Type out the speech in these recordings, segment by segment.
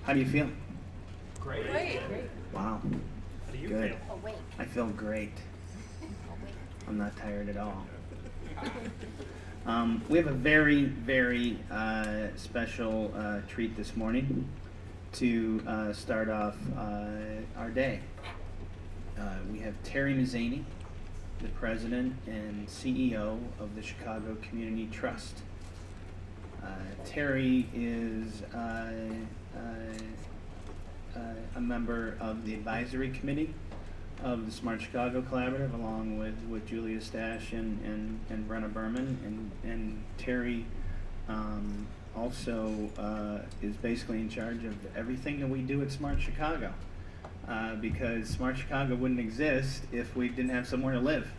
How do you feel? Great. Wow. How do you Good. feel? Awake. I feel great. I'm not tired at all. We have a very, very special treat this morning to start off our day. We have Terry Mazzany, the president and CEO of the Chicago Community Trust. Terry is a member of the advisory committee of the Smart Chicago Collaborative, along with Julia Stash and Brenna Berman. And Terry also is basically in charge of everything that we do at Smart Chicago, because Smart Chicago wouldn't exist if we didn't have somewhere to live.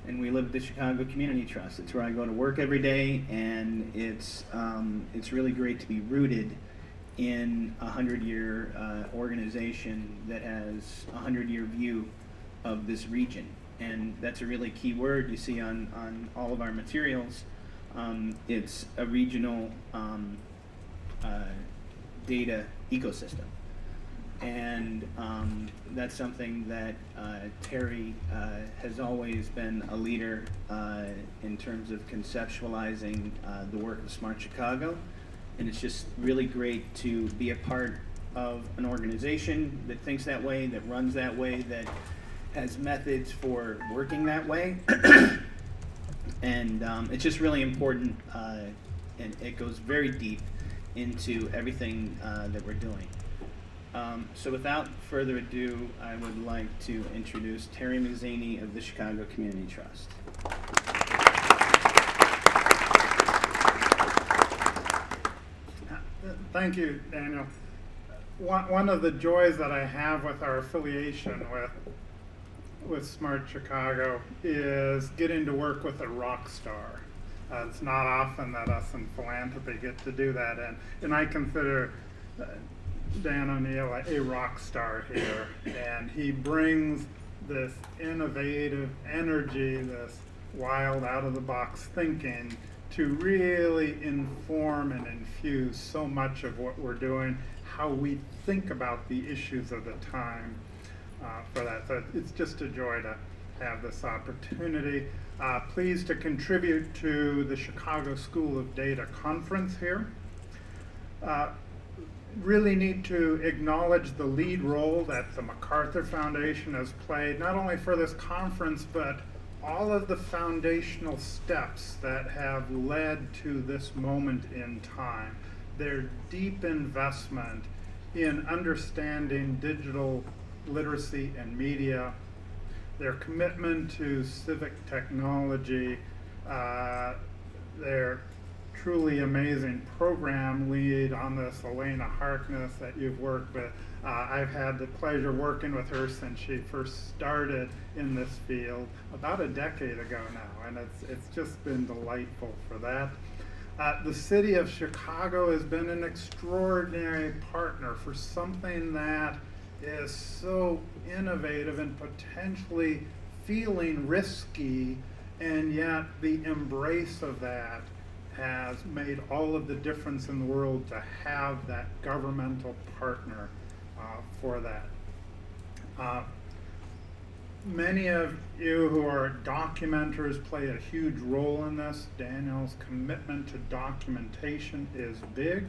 And we live at the Chicago Community Trust. It's where I go to work every day, and it's really great to be rooted in a 100-year organization that has a 100-year view of this region. And that's a really key word you see on all of our materials. It's a regional data ecosystem. And that's something that Terry has always been a leader in terms of conceptualizing the work of Smart Chicago. And it's just really great to be a part of an organization that thinks that way, that runs that way, that has methods for working that way. And it's just really important, and it goes very deep into everything that we're doing. So without further ado, I would like to introduce Terry Mazzany of the Chicago Community Trust. Thank you, Daniel. One of the joys that I have with our affiliation with Smart Chicago is getting to work with a rock star. It's not often that us in philanthropy get to do that, and I consider Dan O'Neill a rock star here, and he brings this innovative energy, this wild, out-of-the-box thinking to really inform and infuse so much of what we're doing, how we think about the issues of the time for that. So it's just a joy to have this opportunity. Pleased to contribute to the Chicago School of Data conference here. Really need to acknowledge the lead role that the Macarthur Foundation has played, not only for this conference, but all of the foundational steps that have led to this moment in time. Their deep investment in understanding digital literacy and media, their commitment to civic technology, their truly amazing program lead on this, Elena Harkness, that you've worked with. I've had the pleasure working with her since she first started in this field about a decade ago now, and it's just been delightful for that. The city of Chicago has been an extraordinary partner for something that is so innovative and potentially feeling risky, and yet the embrace of that has made all of the difference in the world to have that governmental partner for that. Many of you who are documenters play a huge role in this. Daniel's commitment to documentation is big,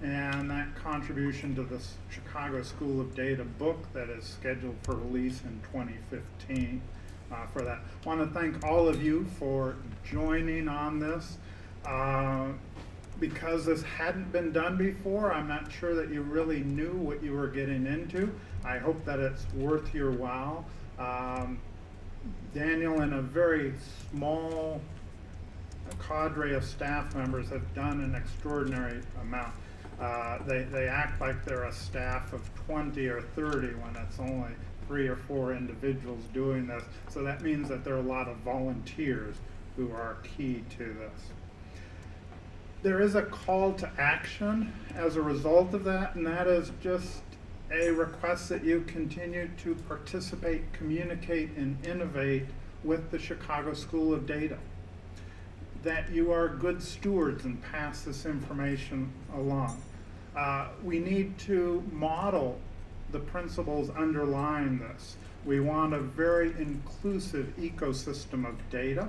and that contribution to the Chicago School of Data book that is scheduled for release in 2015 for that. I want to thank all of you for joining on this. Because this hadn't been done before, I'm not sure that you really knew what you were getting into. I hope that it's worth your while. Daniel and a very small cadre of staff members have done an extraordinary amount. They act like they're a staff of 20 or 30 when it's only 3 or 4 individuals doing this. So that means that there are a lot of volunteers who are key to this. There is a call to action as a result of that, and that is just a request that you continue to participate, communicate, and innovate with the Chicago School of Data. That you are good stewards and pass this information along. We need to model the principles underlying this. We want a very inclusive ecosystem of data.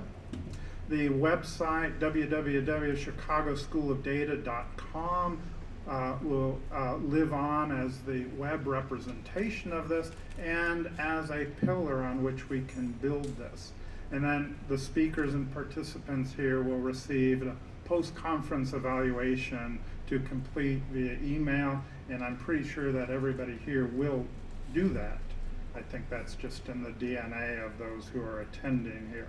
The website, www.chicagoschoolofdata.com, will live on as the web representation of this and as a pillar on which we can build this. And then the speakers and participants here will receive a post-conference evaluation to complete via email, and I'm pretty sure that everybody here will do that. I think that's just in the DNA of those who are attending here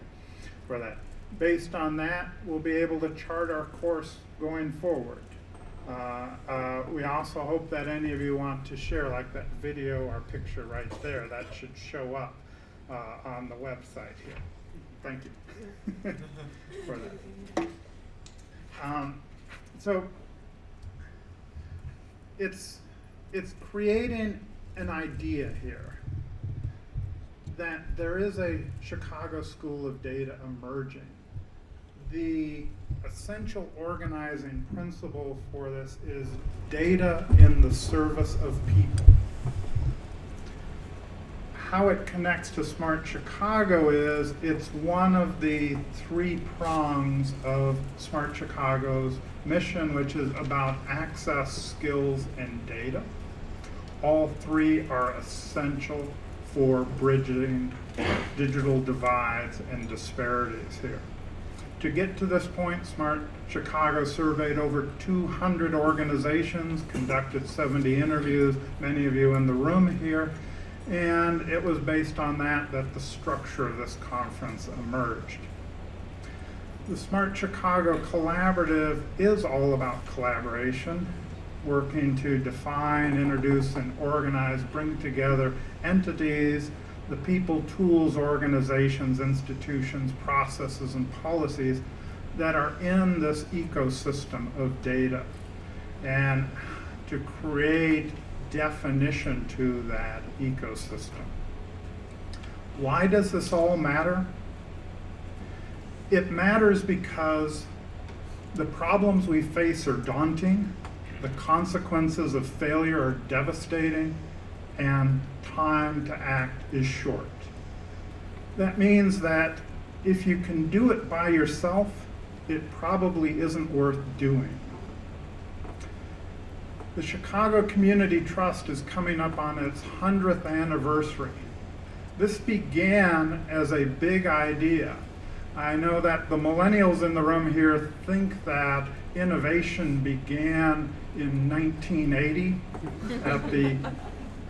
for that. Based on that, we'll be able to chart our course going forward. We also hope that any of you want to share, like that video or picture right there, that should show up on the website here. Thank you for that. So it's creating an idea here that there is a Chicago School of Data emerging. The essential organizing principle for this is data in the service of people. How it connects to Smart Chicago is it's one of the three prongs of Smart Chicago's mission, which is about access, skills, and data. All three are essential for bridging digital divides and disparities here. To get to this point, Smart Chicago surveyed over 200 organizations, conducted 70 interviews, many of you in the room here, and it was based on that the structure of this conference emerged. The Smart Chicago Collaborative is all about collaboration, working to define, introduce, and organize, bring together entities, the people, tools, organizations, institutions, processes, and policies that are in this ecosystem of data, and to create definition to that ecosystem. Why does this all matter? It matters because the problems we face are daunting, the consequences of failure are devastating, and time to act is short. That means that if you can do it by yourself, it probably isn't worth doing. The Chicago Community Trust is coming up on its 100th anniversary. This began as a big idea. I know that the millennials in the room here think that innovation began in 1980 at the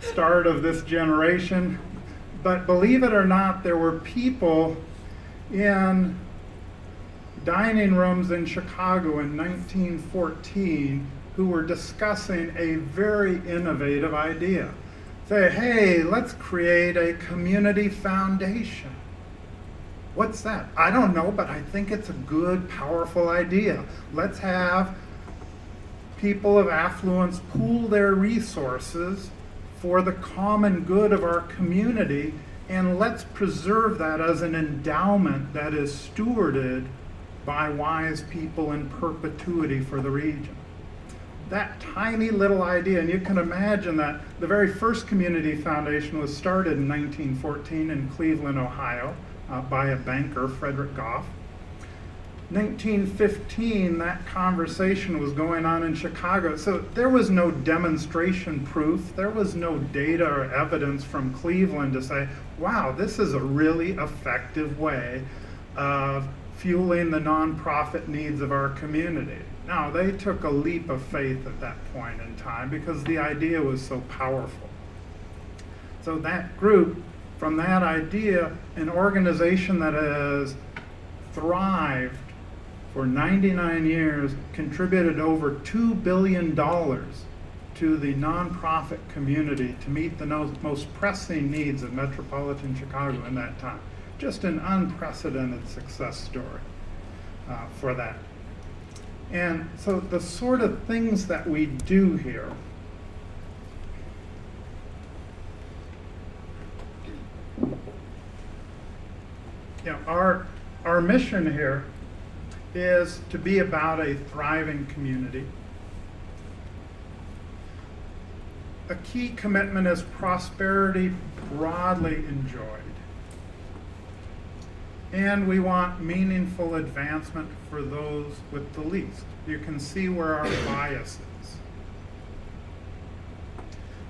start of this generation. But believe it or not, there were people in dining rooms in Chicago in 1914 who were discussing a very innovative idea. Say, hey, let's create a community foundation. What's that? I don't know, but I think it's a good, powerful idea. Let's have people of affluence pool their resources for the common good of our community, and let's preserve that as an endowment that is stewarded by wise people in perpetuity for the region. That tiny little idea, and you can imagine that the very first community foundation was started in 1914 in Cleveland, Ohio, by a banker, Frederick Goff. 1915, that conversation was going on in Chicago. So there was no demonstration proof. There was no data or evidence from Cleveland to say, wow, this is a really effective way of fueling the nonprofit needs of our community. Now, they took a leap of faith at that point in time because the idea was so powerful. So that group, from that idea, an organization that has thrived for 99 years, contributed over $2 billion to the nonprofit community to meet the most pressing needs of metropolitan Chicago in that time. Just an unprecedented success story for that. And so the sort of things that we do here, our mission here is to be about a thriving community. a key commitment is prosperity broadly enjoyed. And we want meaningful advancement for those with the least. You can see where our bias is.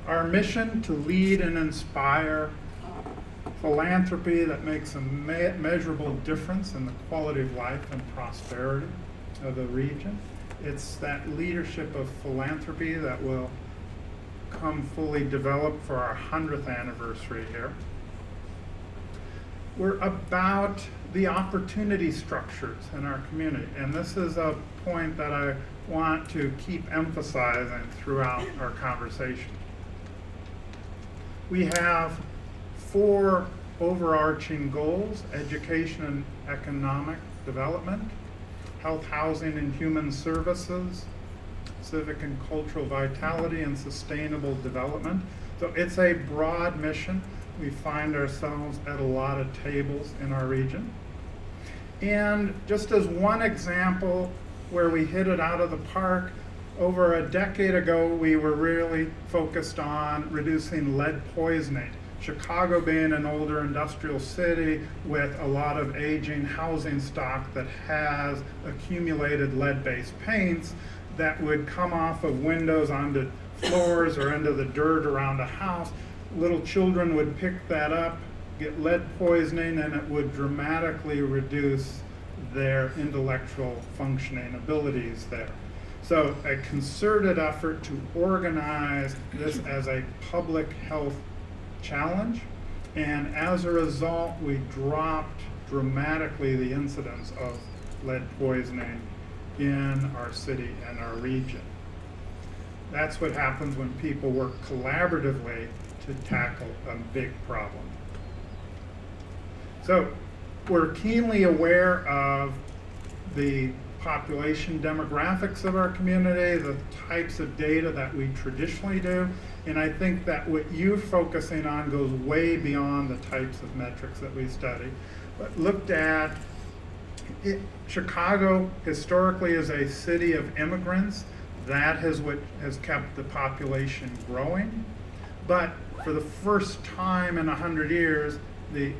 Our mission to lead and inspire philanthropy that makes a measurable difference in the quality of life and prosperity of the region. It's that leadership of philanthropy that will come fully developed for our 100th anniversary here. We're about the opportunity structures in our community, and this is a point that I want to keep emphasizing throughout our conversation. We have 4 overarching goals: education and economic development, health, housing, and human services, civic and cultural vitality, and sustainable development. So it's a broad mission. We find ourselves at a lot of tables in our region. And just as one example where we hit it out of the park, over a decade ago, we were really focused on reducing lead poisoning. Chicago being an older industrial city with a lot of aging housing stock that has accumulated lead-based paints that would come off of windows onto floors or into the dirt around a house. Little children would pick that up, get lead poisoning, and it would dramatically reduce their intellectual functioning abilities there. So a concerted effort to organize this as a public health challenge, and as a result, we dropped dramatically the incidence of lead poisoning in our city and our region. That's what happens when people work collaboratively to tackle a big problem. So we're keenly aware of the population demographics of our community, the types of data that we traditionally do, and I think that what you're focusing on goes way beyond the types of metrics that we study. But looked at, Chicago historically is a city of immigrants. That is what has kept the population growing. But for the first time in 100 years, the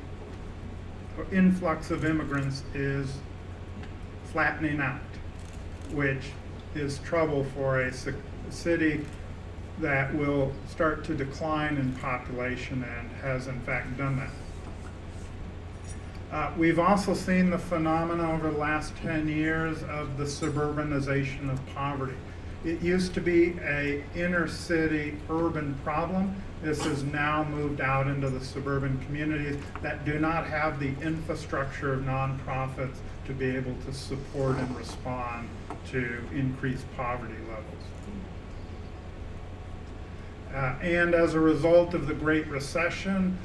influx of immigrants is flattening out, which is trouble for a city that will start to decline in population and has in fact done that. We've also seen the phenomena over the last 10 years of the suburbanization of poverty. It used to be an inner city urban problem. This has now moved out into the suburban communities that do not have the infrastructure of nonprofits to be able to support and respond to increased poverty levels. And as a result of the Great Recession,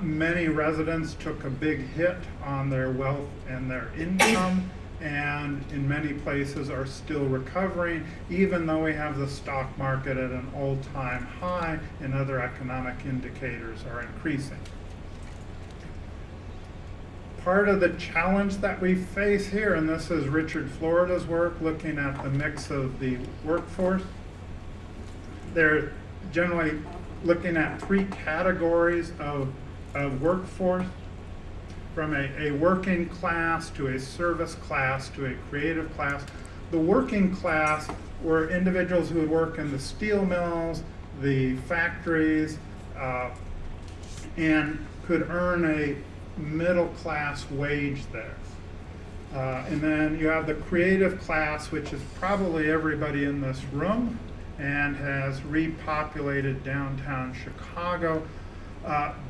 many residents took a big hit on their wealth and their income, and in many places are still recovering, even though we have the stock market at an all-time high and other economic indicators are increasing. Part of the challenge that we face here, and this is Richard Florida's work looking at the mix of the workforce, they're generally looking at 3 categories of workforce, from a working class to a service class to a creative class. The working class were individuals who would work in the steel mills, the factories, and could earn a middle class wage there. And then you have the creative class, which is probably everybody in this room and has repopulated downtown Chicago.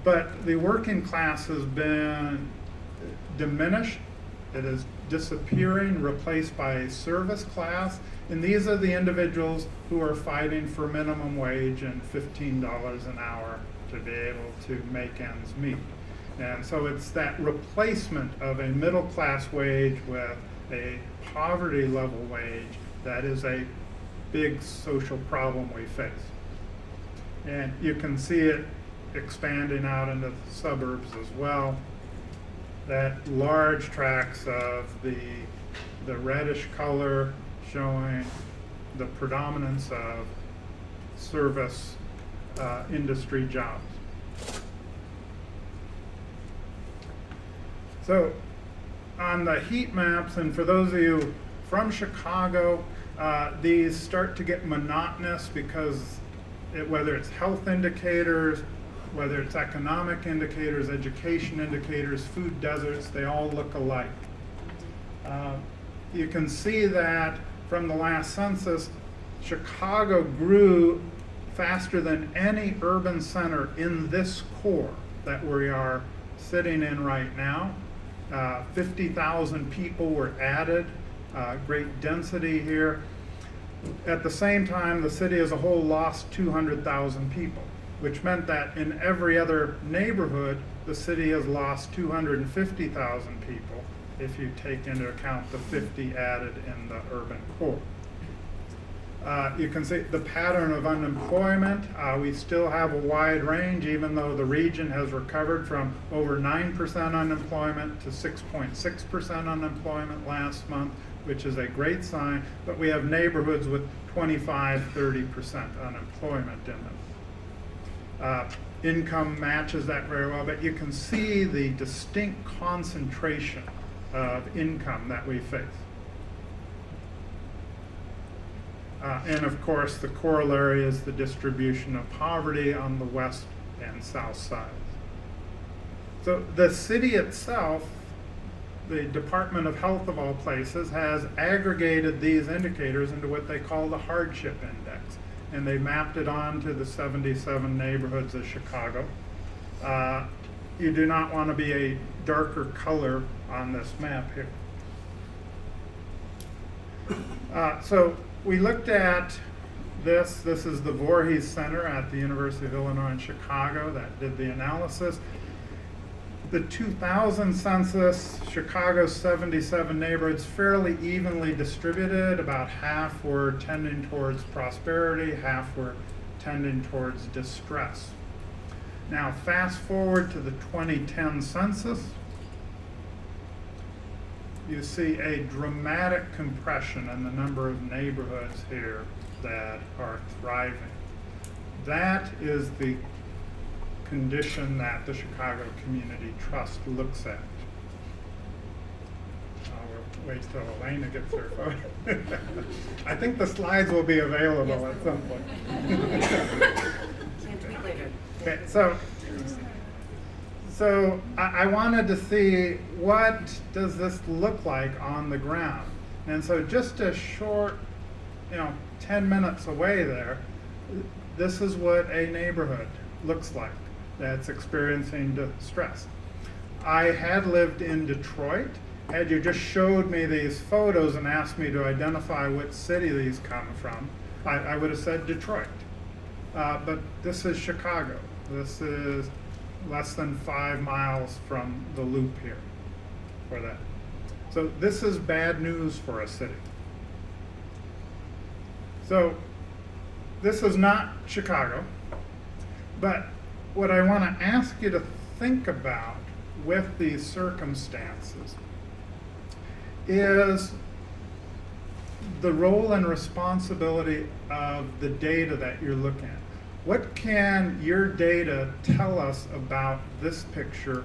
But the working class has been diminished. It is disappearing, replaced by a service class. And these are the individuals who are fighting for minimum wage and $15 an hour to be able to make ends meet. And so it's that replacement of a middle class wage with a poverty level wage that is a big social problem we face. And you can see it expanding out into the suburbs as well. That large tracts of the reddish color showing the predominance of service industry jobs. So on the heat maps, and for those of you from Chicago, these start to get monotonous because whether it's health indicators, whether it's economic indicators, education indicators, food deserts, they all look alike. You can see that from the last census, Chicago grew faster than any urban center in this core that we are sitting in right now. 50,000 people were added, great density here. At the same time, the city as a whole lost 200,000 people, which meant that in every other neighborhood, the city has lost 250,000 people if you take into account the 50 added in the urban core. You can see the pattern of unemployment. We still have a wide range, even though the region has recovered from over 9% unemployment to 6.6% unemployment last month, which is a great sign, but we have neighborhoods with 25–30% unemployment in them. Income matches that very well, but you can see the distinct concentration of income that we face. And of course, the corollary is the distribution of poverty on the west and south sides. So the city itself, the Department of Health of all places, has aggregated these indicators into what they call the hardship index. And they mapped it onto the 77 neighborhoods of Chicago. You do not want to be a darker color on this map here. So we looked at this. This is the Voorhees Center at the University of Illinois in Chicago that did the analysis. The 2000 census, Chicago's 77 neighborhoods, fairly evenly distributed. About half were tending towards prosperity, half were tending towards distress. Now fast forward to the 2010 census. You see a dramatic compression in the number of neighborhoods here that are thriving. That is the condition that the Chicago Community Trust looks at. We'll wait till Elena gets her photo. I think the slides will be available at some point. Can't tweet later. Okay, so I wanted to see what does this look like on the ground. And so just a short, 10 minutes away there, this is what a neighborhood looks like that's experiencing distress. I had lived in Detroit. Had you just showed me these photos and asked me to identify which city these come from, I would have said Detroit. But this is Chicago. This is less than 5 miles from the loop here for that. So this is bad news for a city. So this is not Chicago, but what I want to ask you to think about with these circumstances is the role and responsibility of the data that you're looking at. What can your data tell us about this picture?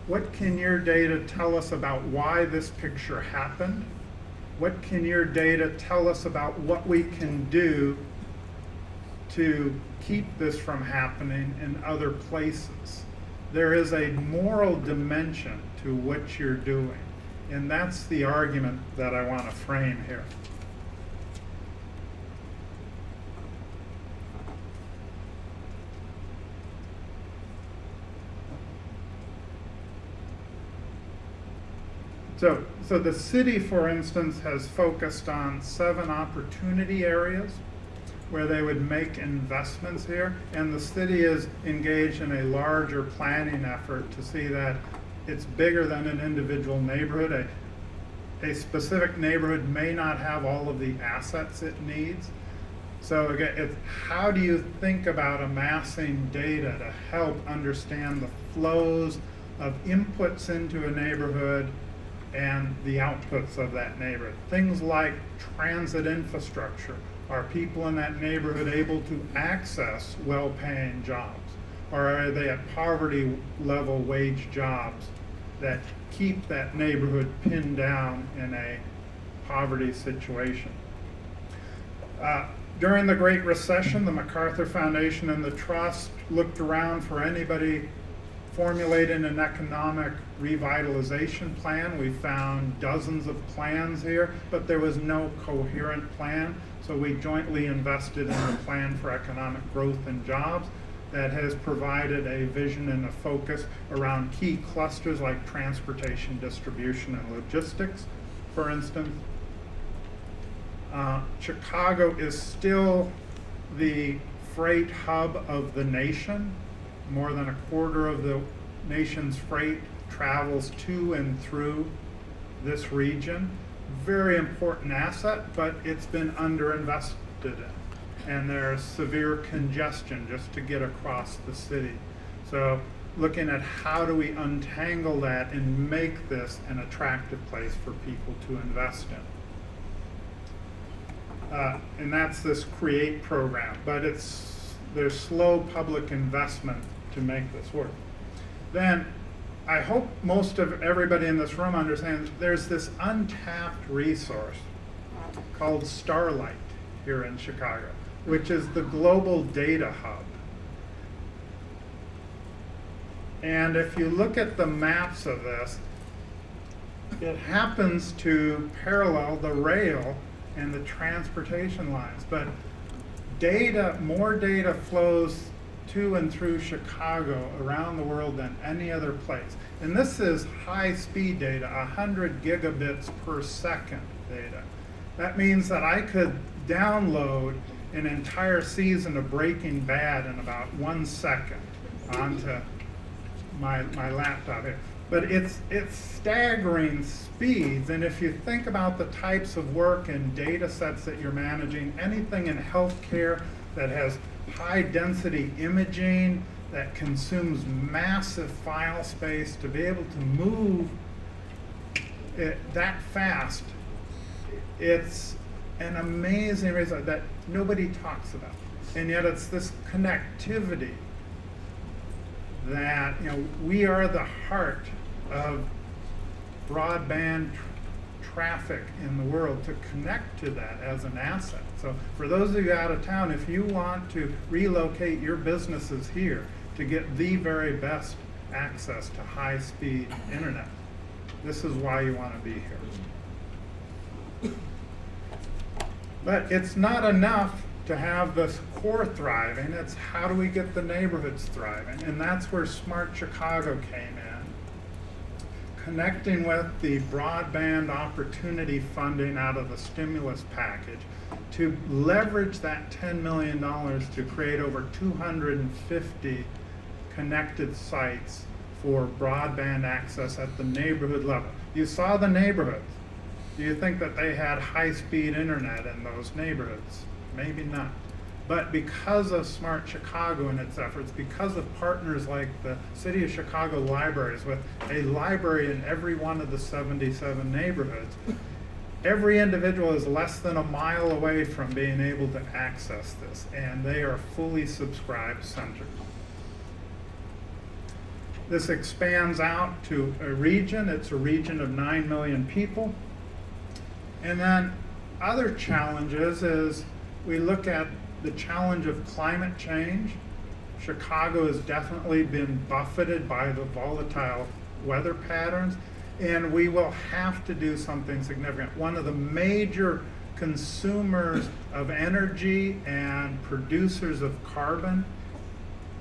What can your data tell us about why this picture happened? What can your data tell us about what we can do to keep this from happening in other places? There is a moral dimension to what you're doing, and that's the argument that I want to frame here. So the city, for instance, has focused on 7 opportunity areas where they would make investments here, and the city is engaged in a larger planning effort to see that it's bigger than an individual neighborhood. A specific neighborhood may not have all of the assets it needs. So again, it's how do you think about amassing data to help understand the flows of inputs into a neighborhood and the outputs of that neighborhood. Things like transit infrastructure. Are people in that neighborhood able to access well-paying jobs? Or are they at poverty level wage jobs that keep that neighborhood pinned down in a poverty situation? During the Great Recession, the Macarthur Foundation and the Trust looked around for anybody formulating an economic revitalization plan. We found dozens of plans here, but there was no coherent plan. So we jointly invested in a plan for economic growth and jobs that has provided a vision and a focus around key clusters like transportation, distribution, and logistics, for instance. Chicago is still the freight hub of the nation. More than a quarter of the nation's freight travels to and through this region. Very important asset, but it's been underinvested in. And there's severe congestion just to get across the city. So looking at how do we untangle that and make this an attractive place for people to invest in. And that's this CREATE program, but there's slow public investment to make this work. Then I hope most of everybody in this room understands there's this untapped resource called Starlight here in Chicago, which is the global data hub. And if you look at the maps of this, it happens to parallel the rail and the transportation lines, but more data flows to and through Chicago around the world than any other place. And this is high-speed data, 100 gigabits per second data. That means that I could download an entire season of Breaking Bad in about 1 second onto my laptop here. But it's staggering speeds, and if you think about the types of work and data sets that you're managing, anything in healthcare that has high density imaging that consumes massive file space, to be able to move it that fast, it's an amazing result that nobody talks about. And yet it's this connectivity that, we are the heart of broadband traffic in the world, to connect to that as an asset. So for those of you out of town, if you want to relocate your businesses here to get the very best access to high-speed internet, this is why you want to be here. But it's not enough to have this core thriving. It's how do we get the neighborhoods thriving? And that's where Smart Chicago came in, connecting with the broadband opportunity funding out of the stimulus package to leverage that $10 million to create over 250 connected sites for broadband access at the neighborhood level. You saw the neighborhoods. Do you think that they had high-speed internet in those neighborhoods? Maybe not. But because of Smart Chicago and its efforts, because of partners like the City of Chicago Libraries, with a library in every one of the 77 neighborhoods, every individual is less than a mile away from being able to access this, and they are fully subscribed centers. This expands out to a region. It's a region of 9 million people. And then other challenges is we look at the challenge of climate change. Chicago has definitely been buffeted by the volatile weather patterns, and we will have to do something significant. One of the major consumers of energy and producers of carbon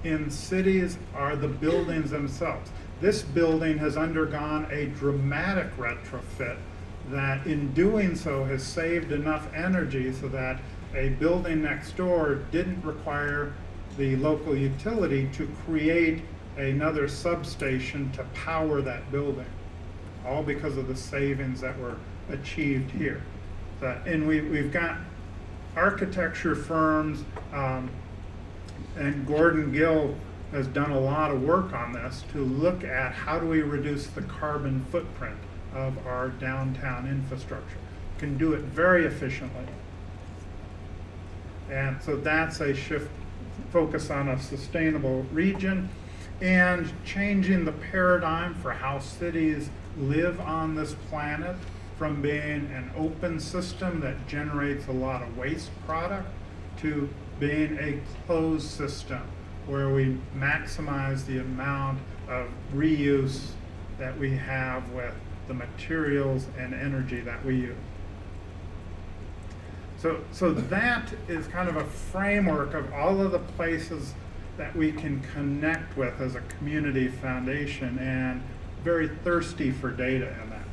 in cities are the buildings themselves. This building has undergone a dramatic retrofit that in doing so has saved enough energy so that a building next door didn't require the local utility to create another substation to power that building, all because of the savings that were achieved here. And we've got architecture firms, and Gordon Gill has done a lot of work on this to look at how do we reduce the carbon footprint of our downtown infrastructure. Can do it very efficiently. And so that's a shift, focus on a sustainable region and changing the paradigm for how cities live on this planet from being an open system that generates a lot of waste product to being a closed system where we maximize the amount of reuse that we have with the materials and energy that we use. So that is kind of a framework of all of the places that we can connect with as a community foundation, and very thirsty for data in that.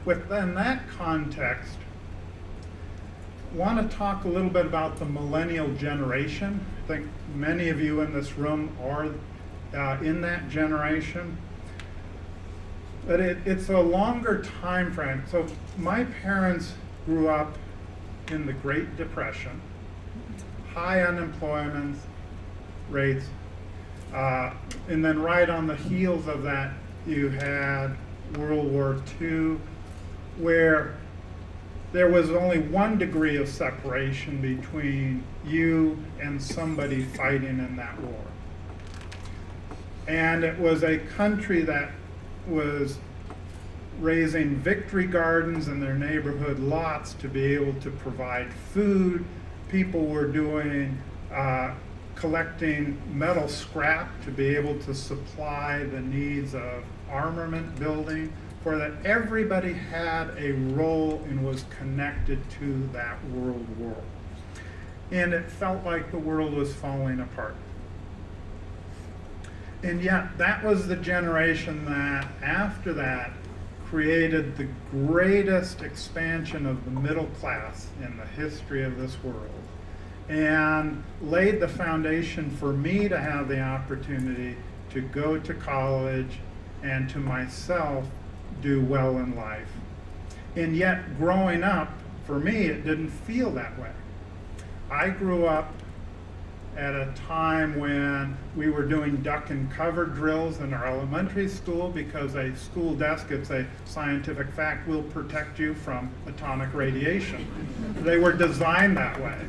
Within that context, I want to talk a little bit about the Millennial Generation. I think many of you in this room are in that generation. But it's a longer time frame. So my parents grew up in the Great Depression, high unemployment rates, and then right on the heels of that, you had World War II, where there was only 1 degree of separation between you and somebody fighting in that war. And it was a country that was raising victory gardens in their neighborhood lots to be able to provide food. People were doing collecting metal scrap to be able to supply the needs of armament building, for that everybody had a role and was connected to that world war. And it felt like the world was falling apart. And yet that was the generation that after that created the greatest expansion of the middle class in the history of this world, and laid the foundation for me to have the opportunity to go to college and to myself do well in life. And yet growing up, for me, it didn't feel that way. I grew up at a time when we were doing duck and cover drills in our elementary school, because a school desk, it's a scientific fact, will protect you from atomic radiation. They were designed that way.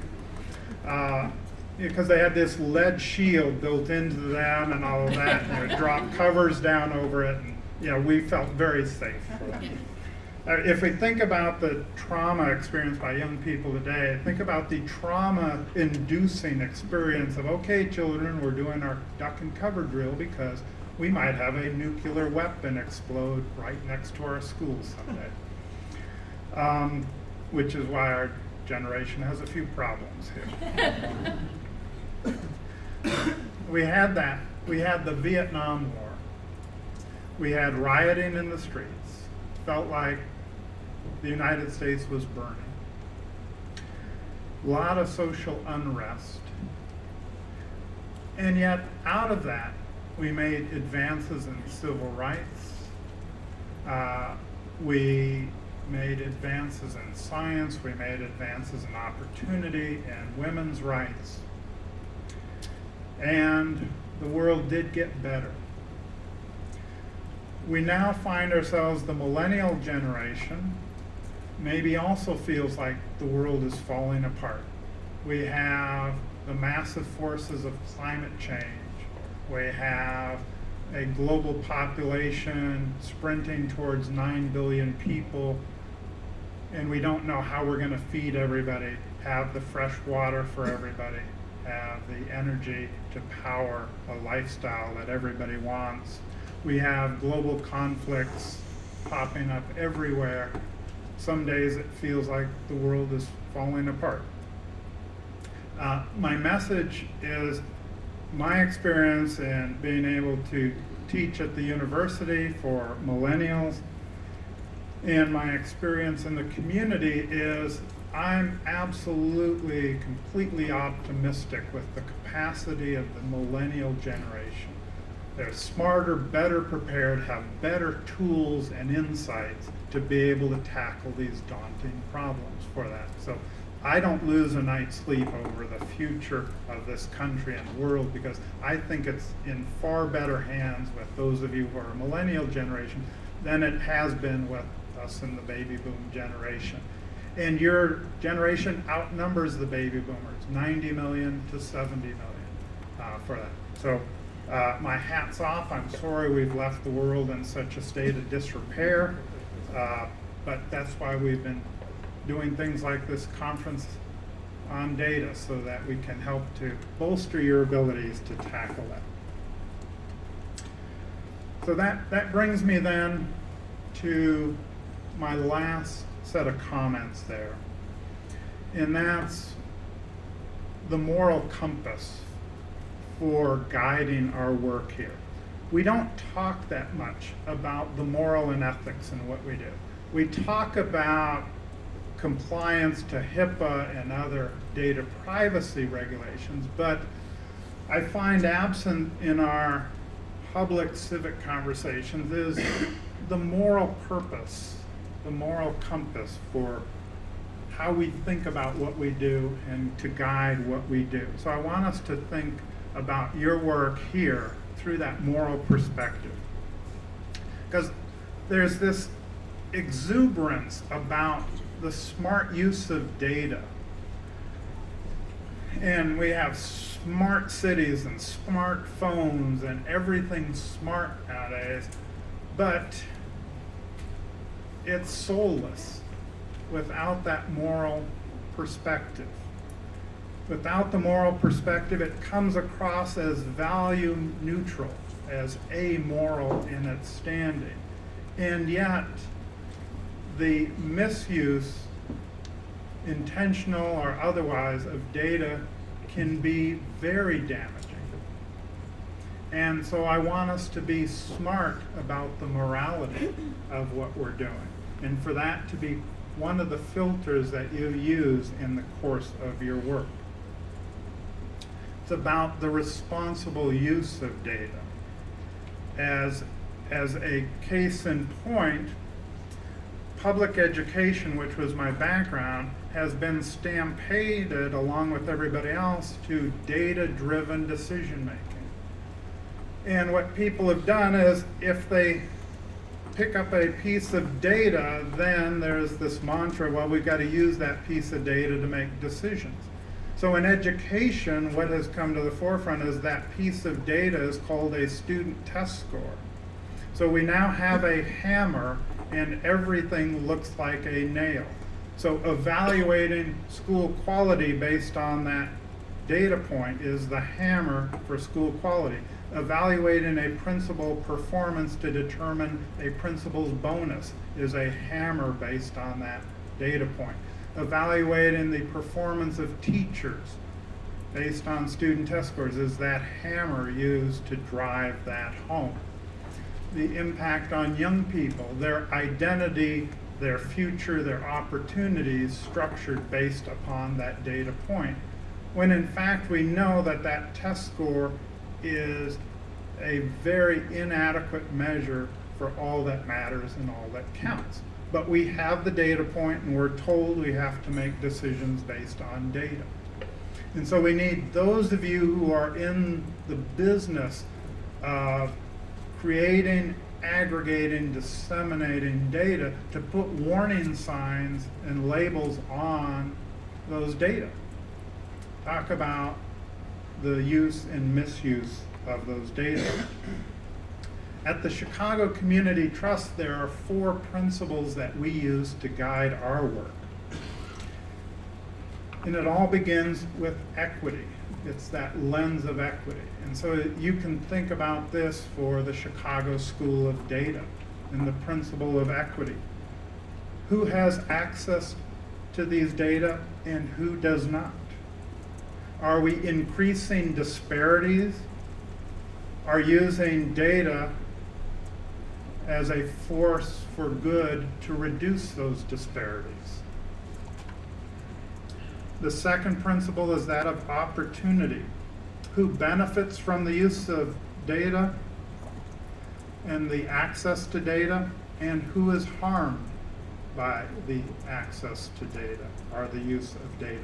Because they had this lead shield built into them and all of that, and they would drop covers down over it, and we felt very safe. If we think about the trauma experienced by young people today, think about the trauma-inducing experience of, okay, children, we're doing our duck and cover drill because we might have a nuclear weapon explode right next to our school someday. Which is why our generation has a few problems here. We had that. We had the Vietnam War. We had rioting in the streets. Felt like the United States was burning. A lot of social unrest. And yet, out of that, we made advances in civil rights. We made advances in science. We made advances in opportunity and women's rights. And the world did get better. We now find ourselves, the Millennial Generation, maybe also feels like the world is falling apart. We have the massive forces of climate change. We have a global population sprinting towards 9 billion people, and we don't know how we're going to feed everybody, have the fresh water for everybody, have the energy to power a lifestyle that everybody wants. We have global conflicts popping up everywhere. Some days it feels like the world is falling apart. My message is my experience in being able to teach at the university for millennials, and my experience in the community is I'm absolutely, completely optimistic with the capacity of the Millennial Generation. They're smarter, better prepared, have better tools and insights to be able to tackle these daunting problems for that. So I don't lose a night's sleep over the future of this country and world, because I think it's in far better hands with those of you who are a Millennial Generation than it has been with us in the baby boom generation. And your generation outnumbers the baby boomers, 90 million to 70 million for that. So my hat's off. I'm sorry we've left the world in such a state of disrepair, but that's why we've been doing things like this conference on data, so that we can help to bolster your abilities to tackle that. So that brings me then to my last set of comments there, and that's the moral compass for guiding our work here. We don't talk that much about the moral and ethics in what we do. We talk about compliance to HIPAA and other data privacy regulations, but I find absent in our public civic conversations is the moral purpose, the moral compass for how we think about what we do and to guide what we do. So I want us to think about your work here through that moral perspective. Because there's this exuberance about the smart use of data. And we have smart cities and smartphones and everything's smart nowadays, but it's soulless without that moral perspective. Without the moral perspective, it comes across as value neutral, as amoral in its standing. And yet, the misuse, intentional or otherwise, of data can be very damaging. And so I want us to be smart about the morality of what we're doing, and for that to be one of the filters that you use in the course of your work. It's about the responsible use of data. As a case in point, public education, which was my background, has been stampeded along with everybody else to data-driven decision-making. And what people have done is, if they pick up a piece of data, then there's this mantra, well, we've got to use that piece of data to make decisions. So in education, what has come to the forefront is that piece of data is called a student test score. So we now have a hammer and everything looks like a nail. So evaluating school quality based on that data point is the hammer for school quality. Evaluating a principal performance to determine a principal's bonus is a hammer based on that data point. Evaluating the performance of teachers based on student test scores is that hammer used to drive that home. The impact on young people, their identity, their future, their opportunities structured based upon that data point. When in fact we know that that test score is a very inadequate measure for all that matters and all that counts. But we have the data point and we're told we have to make decisions based on data. And so we need those of you who are in the business of creating, aggregating, disseminating data to put warning signs and labels on those data. Talk about the use and misuse of those data. At the Chicago Community Trust, there are 4 principles that we use to guide our work. And it all begins with equity. It's that lens of equity. And so you can think about this for the Chicago School of Data and the principle of equity. Who has access to these data and who does not? Are we increasing disparities? Are using data as a force for good to reduce those disparities? The second principle is that of opportunity. Who benefits from the use of data and the access to data, and who is harmed by the access to data or the use of data?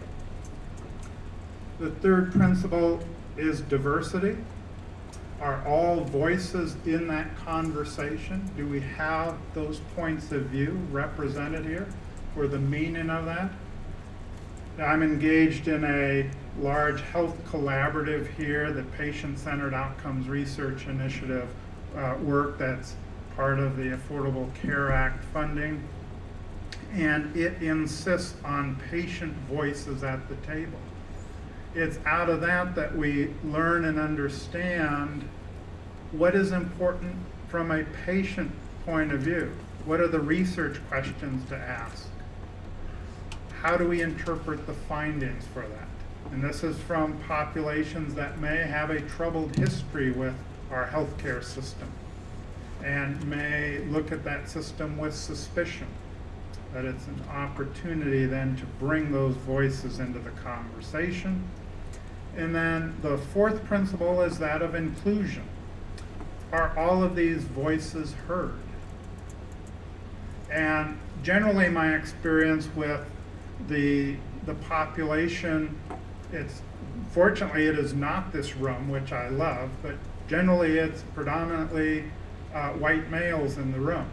The third principle is diversity. Are all voices in that conversation? Do we have those points of view represented here? for the meaning of that. I'm engaged in a large health collaborative here, the Patient-Centered Outcomes Research Initiative work that's part of the Affordable Care Act funding. And it insists on patient voices at the table. It's out of that we learn and understand what is important from a patient point of view. What are the research questions to ask? How do we interpret the findings for that? And this is from populations that may have a troubled history with our healthcare system and may look at that system with suspicion. That it's an opportunity then to bring those voices into the conversation. And then the fourth principle is that of inclusion. Are all of these voices heard? And generally my experience with the population, fortunately it is not this room, which I love, but generally it's predominantly white males in the room.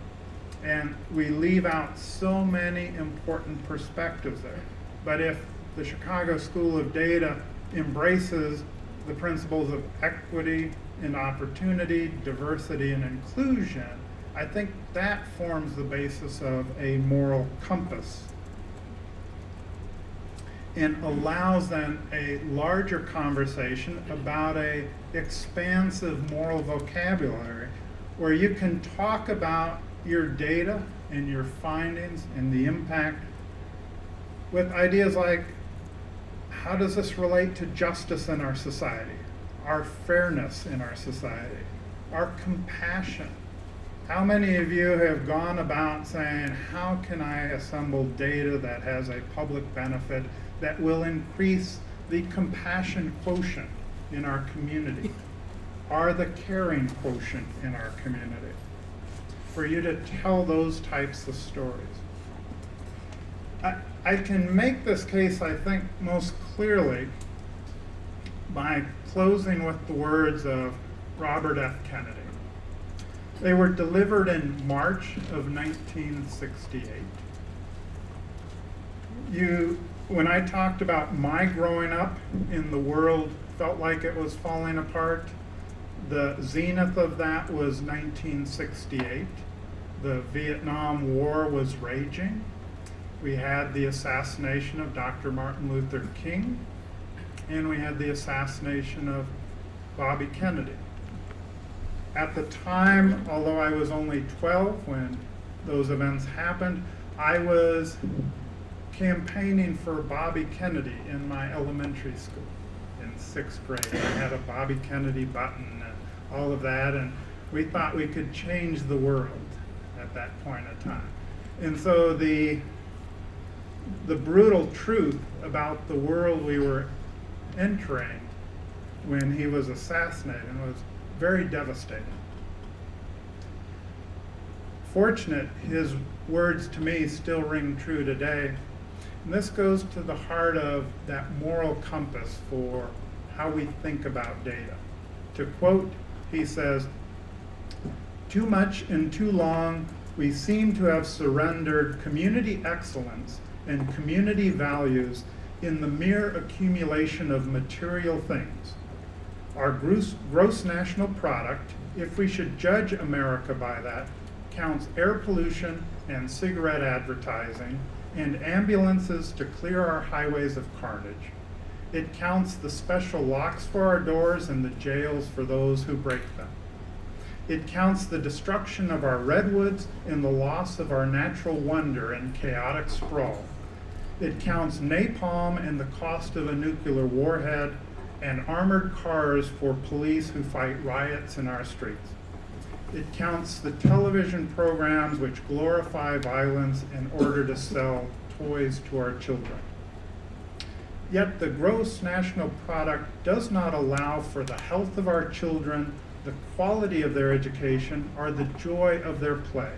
And we leave out so many important perspectives there. But if the Chicago School of Data embraces the principles of equity and opportunity, diversity and inclusion, I think that forms the basis of a moral compass and allows then a larger conversation about a expansive moral vocabulary where you can talk about your data and your findings and the impact with ideas like, how does this relate to justice in our society, our fairness in our society, our compassion? How many of you have gone about saying, how can I assemble data that has a public benefit that will increase the compassion quotient in our community, or the caring quotient in our community? For you to tell those types of stories. I can make this case, I think, most clearly by closing with the words of Robert F. Kennedy. They were delivered in March of 1968. When I talked about my growing up in the world felt like it was falling apart, the zenith of that was 1968. The Vietnam War was raging. We had the assassination of Dr. Martin Luther King, and we had the assassination of Bobby Kennedy. At the time, although I was only 12 when those events happened, I was campaigning for Bobby Kennedy in my elementary school in 6th grade. I had a Bobby Kennedy button and all of that, and we thought we could change the world at that point in time. And so the brutal truth about the world we were entering when he was assassinated was very devastating. Fortunate, his words to me still ring true today. And this goes to the heart of that moral compass for how we think about data. To quote, he says, "Too much and too long we seem to have surrendered community excellence and community values in the mere accumulation of material things. Our gross national product, if we should judge America by that, counts air pollution and cigarette advertising and ambulances to clear our highways of carnage. It counts the special locks for our doors and the jails for those who break them. It counts the destruction of our redwoods and the loss of our natural wonder and chaotic sprawl. It counts napalm and the cost of a nuclear warhead and armored cars for police who fight riots in our streets. It counts the television programs which glorify violence in order to sell toys to our children. Yet the gross national product does not allow for the health of our children, the quality of their education, or the joy of their play.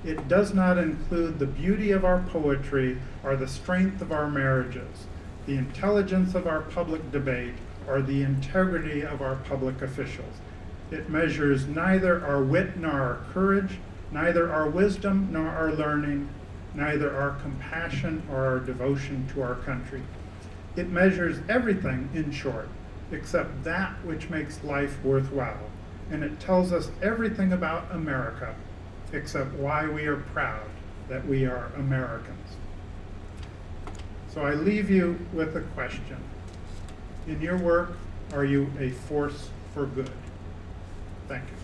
It does not include the beauty of our poetry or the strength of our marriages, the intelligence of our public debate, or the integrity of our public officials. It measures neither our wit nor our courage, neither our wisdom nor our learning, neither our compassion or our devotion to our country. It measures everything, in short, except that which makes life worthwhile, and it tells us everything about America, except why we are proud that we are Americans. So I leave you with a question. In your work, are you a force for good? Thank you.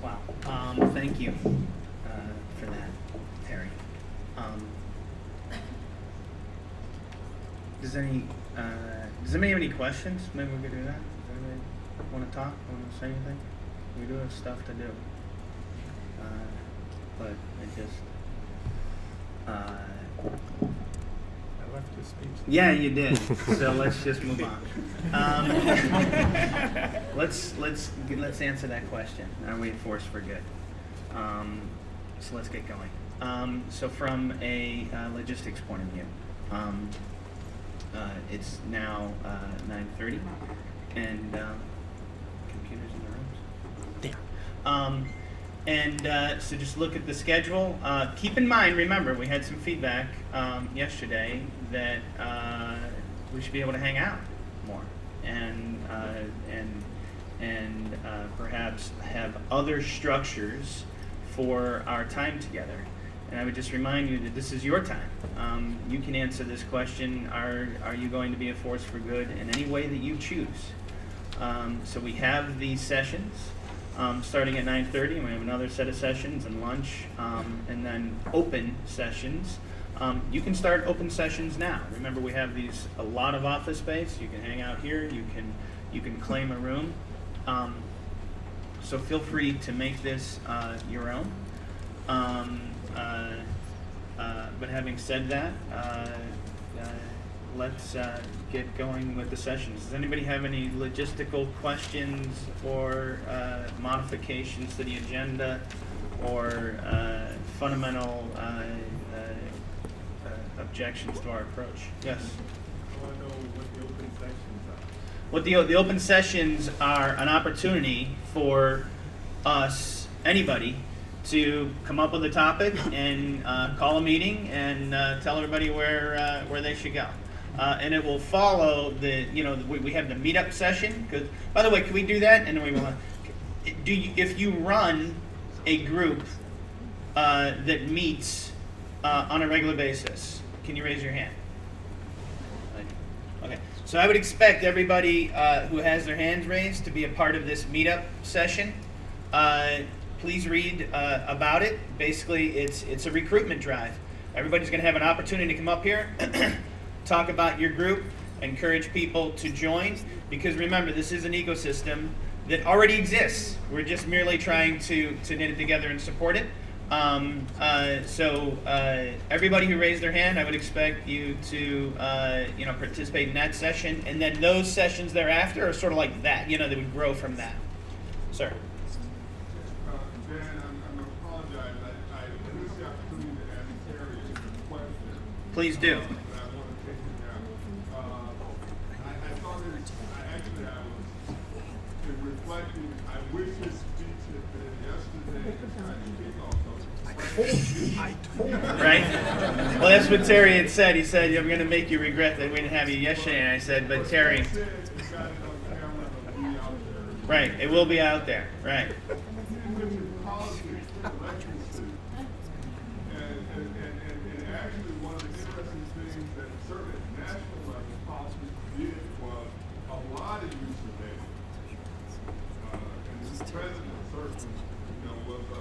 Wow. Thank you for that, Terry. Does anybody have any questions? Maybe we could do that. Does anybody want to talk? Want to say anything? We do have stuff to do. But it just. I left you speechless. Yeah, you did. So let's just move on. Let's answer that question. Are we a force for good? So let's get going. So from a logistics point of view, it's now 9:30, and computers in the rooms. There. So just look at the schedule. Keep in mind, remember, we had some feedback yesterday that we should be able to hang out more and perhaps have other structures for our time together. And I would just remind you that this is your time. You can answer this question: Are you going to be a force for good in any way that you choose? So we have these sessions. Starting at 9:30, and we have another set of sessions and lunch, and then open sessions. You can start open sessions now. Remember, we have a lot of office space. You can hang out here. You can claim a room. So feel free to make this your own. But having said that, let's get going with the sessions. Does anybody have any logistical questions or modifications to the agenda or fundamental objections to our approach? Yes? I want to know what the open sections are. What the open sessions are an opportunity for us, anybody, to come up with a topic and call a meeting and tell everybody where they should go. And it will follow we have the meetup session. Cause, by the way, can we do that? And then we will. If you run a group that meets on a regular basis, can you raise your hand? Okay. So I would expect everybody who has their hands raised to be a part of this meetup session. Please read about it. Basically, it's a recruitment drive. Everybody's going to have an opportunity to come up here. Talk about your group, encourage people to join, because remember, this is an ecosystem that already exists. We're just merely trying to knit it together and support it. So everybody who raised their hand, I would expect you to participate in that session, and then those sessions thereafter are sort of like that. They would grow from that. Sir. Dan, I'm apologize. I missed the opportunity to ask Terry a question. Please do. But I want to take it now. I thought I was reflecting. I wish his speech had been yesterday. I told you. Right? Well, that's what Terry had said. He said, I'm going to make you regret that we didn't have you yesterday. And I said, but Terry. Right, it will be out there. Right. And actually, one of the interesting things that certainly at the national level politics did was a lot of use of data. And this president certainly, was a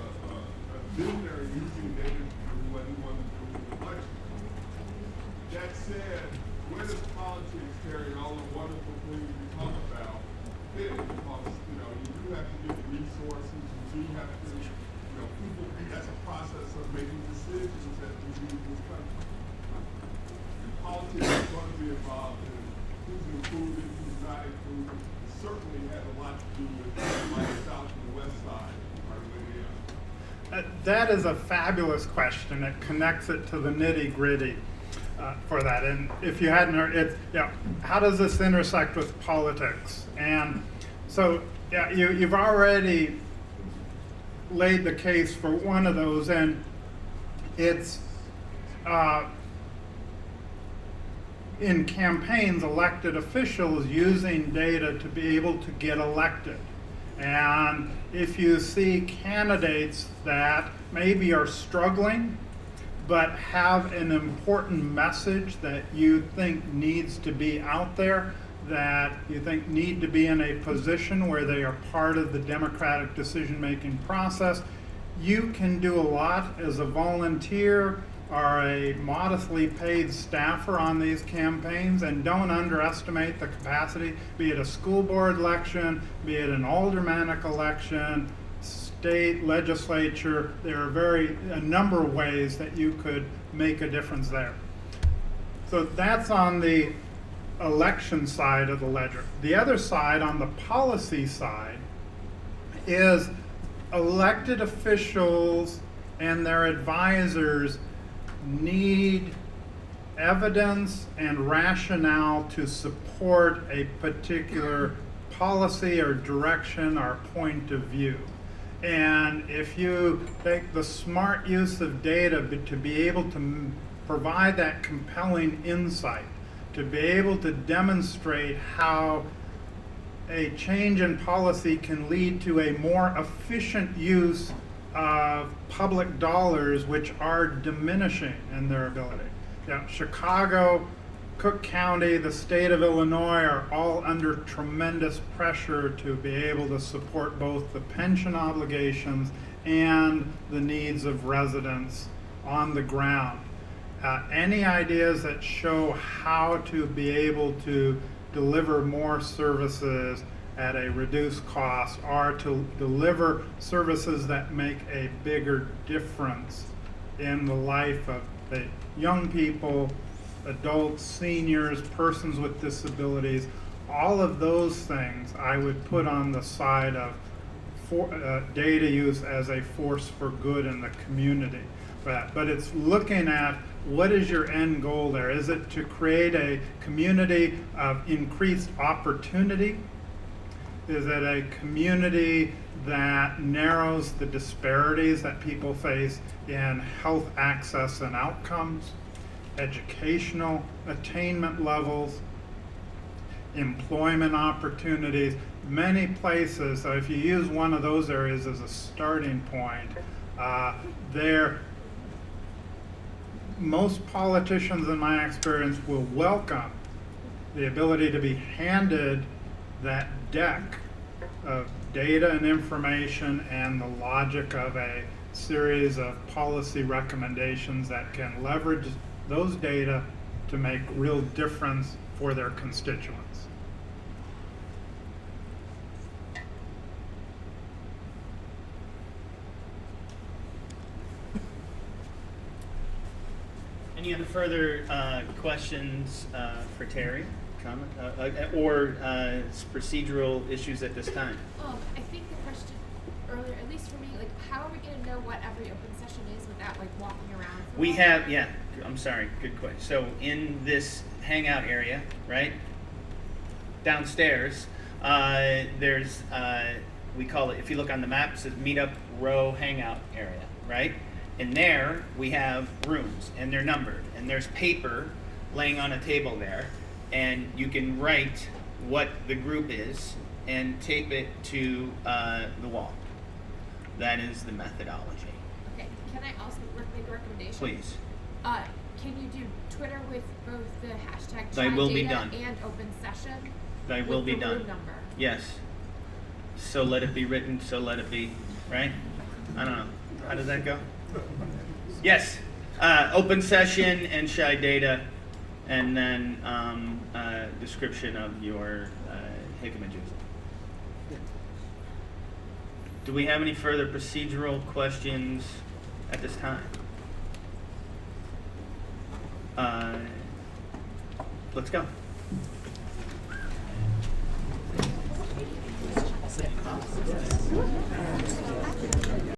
visionary using data to do what he wanted to do with the election. That said, where does politics carry all the wonderful things we talk about fit? Because, you do have to get resources, you do have to, people, that's a process of making decisions that we use this country. And politics is going to be involved in who's included, who's not included. It certainly has a lot to do with like the South and the West Side are the way they are. that is a fabulous question. It connects it to the nitty-gritty for that. And if you hadn't heard, it's, how does this intersect with politics? And so, you've already laid the case for one of those, and it's in campaigns, elected officials using data to be able to get elected. And if you see candidates that maybe are struggling, but have an important message that you think needs to be out there, that you think need to be in a position where they are part of the democratic decision-making process, you can do a lot as a volunteer or a modestly paid staffer on these campaigns, and don't underestimate the capacity, be it a school board election, be it an aldermanic election, state legislature. There are a number of ways that you could make a difference there. So that's on the election side of the ledger. The other side, on the policy side, is elected officials and their advisors need evidence and rationale to support a particular policy or direction or point of view. And if you take the smart use of data to be able to provide that compelling insight, to be able to demonstrate how a change in policy can lead to a more efficient use of public dollars, which are diminishing in their ability. Chicago, Cook County, the state of Illinois are all under tremendous pressure to be able to support both the pension obligations and the needs of residents on the ground. Any ideas that show how to be able to deliver more services at a reduced cost, or to deliver services that make a bigger difference in the life of the young people, adults, seniors, persons with disabilities, all of those things I would put on the side of data use as a force for good in the community. But it's looking at what is your end goal there? Is it to create a community of increased opportunity? Is it a community that narrows the disparities that people face in health access and outcomes, educational attainment levels, employment opportunities, many places? So if you use one of those areas as a starting point, most politicians, in my experience, will welcome the ability to be handed that deck of data and information and the logic of a series of policy recommendations that can leverage those data to make real difference for their constituents. Any other further questions for Terry? Comment or procedural issues at this time? I think the question earlier, at least for me, like, how are we going to know what every open session is without like walking around? We have, I'm sorry, good question. So in this hangout area, right, downstairs, there's, we call it, if you look on the map, it says meetup row hangout area, right? And there we have rooms, and they're numbered, and there's paper laying on a table there, and you can write what the group is and tape it to the wall. That is the methodology. Okay, can I also make a recommendation? Please. Can you do Twitter with both the hashtag That will be data done. and open session? That will be with the done. room number? Yes. So let it be written, so let it be, right? I don't know. How does that go? Yes. Open session and shy data, and then description of your images. Do we have any further procedural questions at this time? Let's go.